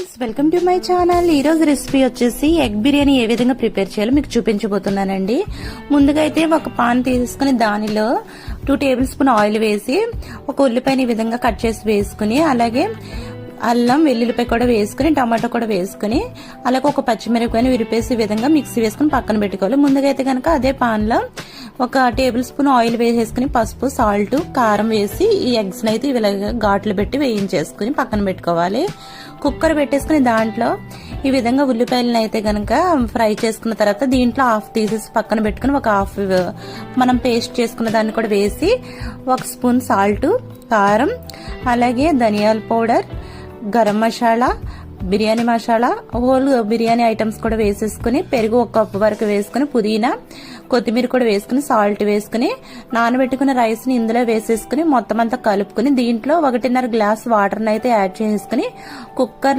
Friends, welcome to my channel. ఈ రోజు recipe వచ్చేసి ఎగ్ బిర్యానీ ఏ విధంగా ప్రిపేర్ చేయాలో మీకు చూపించబోతున్నానండి. ముందుగా అయితే ఒక పాన్ తీసుకుని దానిలో 2 టేబుల్ స్పూన్ ఆయిల్ వేసి ఒక ఉల్లిపాయని ఈ విధంగా కట్ చేసి వేసుకుని, అలాగే అల్లం వెల్లుల్లిపాయ కూడా వేసుకుని, టమాటో కూడా వేసుకుని, అలాగే ఒక పచ్చిమిరపకాయని విరిపేసి విధంగా మిక్సీ వేసుకుని పక్కన పెట్టుకోవాలి. ముందుగా అయితే కనుక అదే పాన్ లో ఒక టేబుల్ స్పూన్ ఆయిల్ వేసేసుకుని పసుపు, సాల్ట్, కారం వేసి ఈ ఎగ్స్ అయితే ఇలాగ ఘాట్లు పెట్టి వేయించేసుకుని పక్కన పెట్టుకోవాలి. కుక్కర్ పెట్టేసుకుని దాంట్లో ఈ విధంగా ఉల్లిపాయలను అయితే గనక ఫ్రై చేసుకున్న తర్వాత దీంట్లో హాఫ్ తీసేసి పక్కన పెట్టుకుని ఒక హాఫ్ మనం పేస్ట్ చేసుకున్న దాన్ని కూడా వేసి 1 స్పూన్ సాల్ట్, కారం, అలాగే ధనియాల powder, garam masala, biryani masala, whole biryani items కూడా వేసేసుకుని, పెరుగు 1 కప్పు వరకు వేసుకుని, పుదీనా, కొత్తిమీర కూడా వేసుకుని, సాల్ట్ వేసుకుని, నానబెట్టుకున్న రైస్ ని ఇందులో వేసేసుకుని మొత్తం అంతా కలుపుకుని దీంట్లో 1.5 గ్లాస్ వాటర్ అయితే యాడ్ చేసుకుని కుక్కర్ లో